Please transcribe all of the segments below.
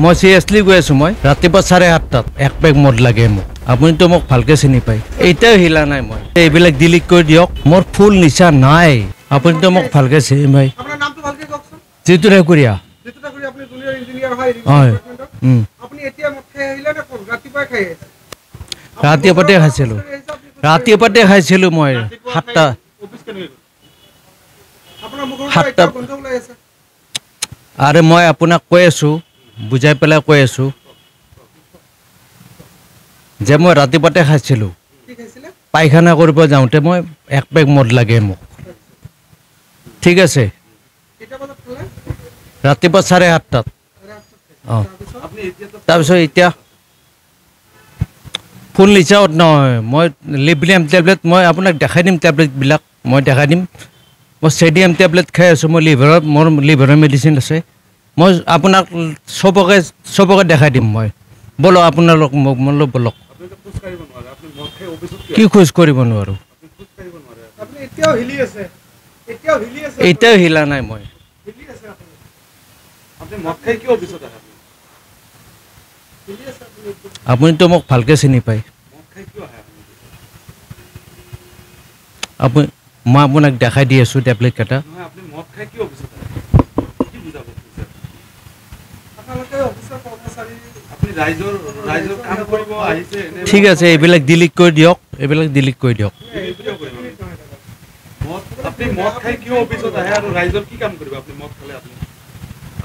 মই সিৰিয়াসলি গৈ আছো মই ৰাতিপুৱা 7:30টাত এক পেক মদ লাগে মোক আপুনিতো মোক ভালকে চিনি পায় এইটাও হিলা নাই মই এইবিলাক ডিলিট কৰি দিয়ক মোৰ ফুল নিচা নাই আপুনিতো মোক ভালকে চিনি পায় আপোনাৰ নামটো ভালকে কওকচোন জিতুৰাকুৰিয়া আপুনি জুনিয়ৰ ইঞ্জিনিয়াৰ হয় আপুনি এতিয়া মদ খাই আহিলে না কোন ৰাতিপুৱা খাই আছে ৰাতিপুৱাতে খাইছিলো মই 7টা আপোনাৰ মুখৰ পৰা এটা গন্ধ ওলাই আছে আৰে মই আপোনাক কৈ আছো বুজাই পেলাই কৈ আছো যে মই ৰাতিপুৱাতে খাইছিলো পায়খানা কৰিব যাওঁতে মই এক পেক মদ লাগে মোক ঠিক আছে ৰাতিপুৱা 8:30টাত তাৰপিছত এতিয়া ফুল নিচাত নহয় মই লিব্ৰিয়াম টেবলেট মই আপোনাক দেখাই দিম টেবলেটবিলাক মই দেখাই দিম মই চেডিয়াম টেবলেট খাই আছো মই মোৰ লিভাৰৰ মেডিচিন আছে মই আপোনাক সবকে দেখাই দিম মই বলো আপোনালোক মোক মনলো বলক কি খোজ কৰিব নোৱাৰো এতিয়াও হিলা নাই মই আপুনিতো মোক ভালকে চিনি পায় আপুনি মই আপোনাক দেখাই দি আছো টেবলেট কেইটা ঠিক আছে এইবিলাক ডিলিট কৰি দিয়ক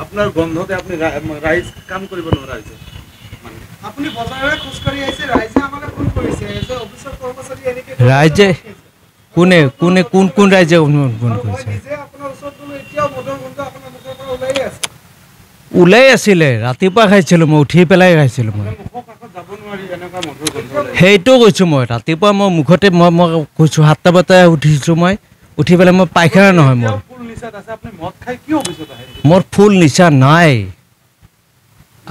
আপোনাৰ গন্ধতে আপুনি ৰাইজ কাম কৰিব নোৱাৰা হৈছে আপুনি বজাৰৰে খোজ কাঢ়ি আহিছে ৰাইজে আমাক ফোন কৰিছে যে অফিচৰ কৰ্মচাৰী এনেকে ৰাইজে কোন ৰাইজে ফোন কৰিছে নিজে আপোনাৰ ওচৰত গলো এতিয়াও মদৰ গন্ধ আপোনাৰ মুখৰ পৰা ওলাই আছিলে ৰাতিপুৱা খাইছিলো মই উঠি পেলাই খাইছিলো মই সেইটো কৈছো মই ৰাতিপুৱা মই মুখতে মই কৈছো 7টা বজাত উঠিছো মই উঠি পেলাই মই পায়খানা নহয় মোৰ ফুল নিচা নাই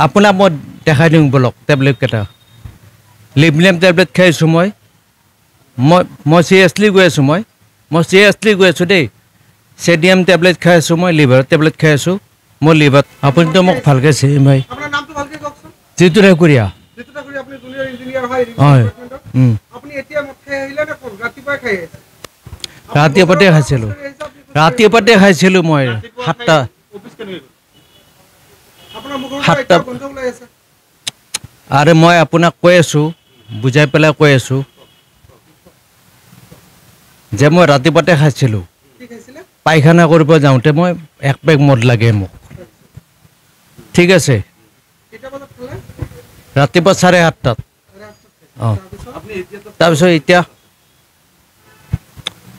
আপোনাক মই দেখাই দিম বলক টেবলেট কেইটা লিব্ৰিয়াম টেবলেট খাইছো মই সিৰিয়াসলি গৈ আছো দেই চেডিয়াম টেবলেট খাই আছো মই লিভাৰ টেবলেট খাই আছো মোৰ লিভাৰ আপুনিতো মোক ভালকে চিনি পায় আপোনাৰ নামটো ভালকে কওকচোন জিতুৰাকুৰিয়া আপুনি জুনিয়ৰ ইঞ্জিনিয়াৰ হয় আপুনি এতিয়া মদ খাই আহিলে না কোন ৰাতিপুৱা খাই আছে ৰাতিপুৱাতে খাইছিলো মই 7টা আপোনাৰ মুখৰ পৰা এটা গন্ধ ওলাই আছে আৰে মই আপোনাক কৈ আছো বুজাই পেলাই কৈ আছো যে মই ৰাতিপুৱাতে খাইছিলো পায়খানা কৰিব যাওঁতে মই এক পেক মদ লাগে মোক ঠিক আছে ৰাতিপুৱা 8:30টাত তাৰপিছত এতিয়া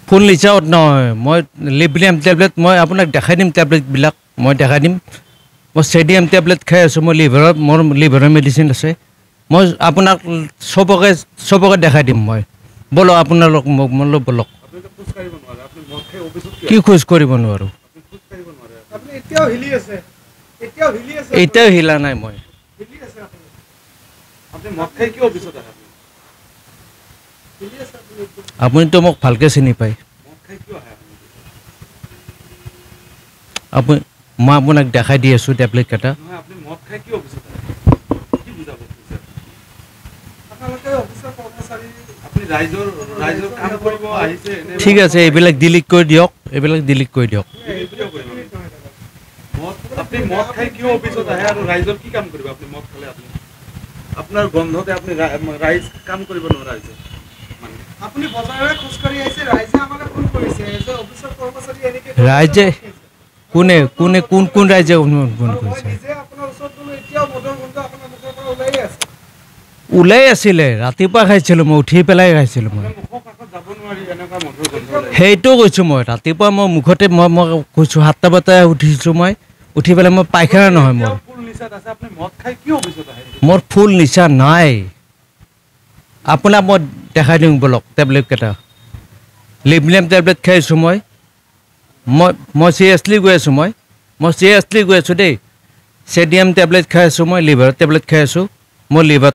ফুল নিচাত নহয় মই লিব্ৰিয়াম টেবলেট মই আপোনাক দেখাই দিম টেবলেটবিলাক মই দেখাই দিম মই চেডিয়াম টেবলেট খাই আছো মোৰ লিভাৰৰ মেডিচিন আছে মই আপোনাক সবকে দেখাই দিম মই বলো আপোনালোক মোক মনলো বলক কি খোজ কৰিব নোৱাৰো এতিয়াও হিলা নাই মই আপুনিতো মোক ভালকে চিনি পায় মই আপোনাক দেখাই দি আছো টেবলেট কেইটা ঠিক আছে এইবিলাক ডিলিট কৰি দিয়ক আপোনাৰ গন্ধতে আপুনি ৰাইজ কাম কৰিব নোৱাৰা হৈছে আপুনি বজাৰৰে খোজ কাঢ়ি আহিছে ৰাইজে আমাক ফোন কৰিছে যে অফিচৰ কৰ্মচাৰী এনেকে ৰাইজে কোন ৰাইজে ফোন কৰিছে নিজে আপোনাৰ ওচৰত গলো এতিয়াও মদৰ গন্ধ আপোনাৰ মুখৰ পৰা ওলাই আছিলে ৰাতিপুৱা খাইছিলো মই উঠি পেলাই খাইছিলো মই সেইটো কৈছো মই ৰাতিপুৱা মই মুখতে মই কৈছো 7টা বজাত উঠিছো মই উঠি পেলাই মই পায়খানা নহয় মোৰ ফুল নিচা নাই আপোনাক মই দেখাই দিম বলক টেবলেট কেইটা লিব্ৰিয়াম টেবলেট খাইছো মই সিৰিয়াসলি গৈ আছো দেই চেডিয়াম টেবলেট খাই আছো মই লিভাৰ টেবলেট খাই আছো মোৰ লিভাৰ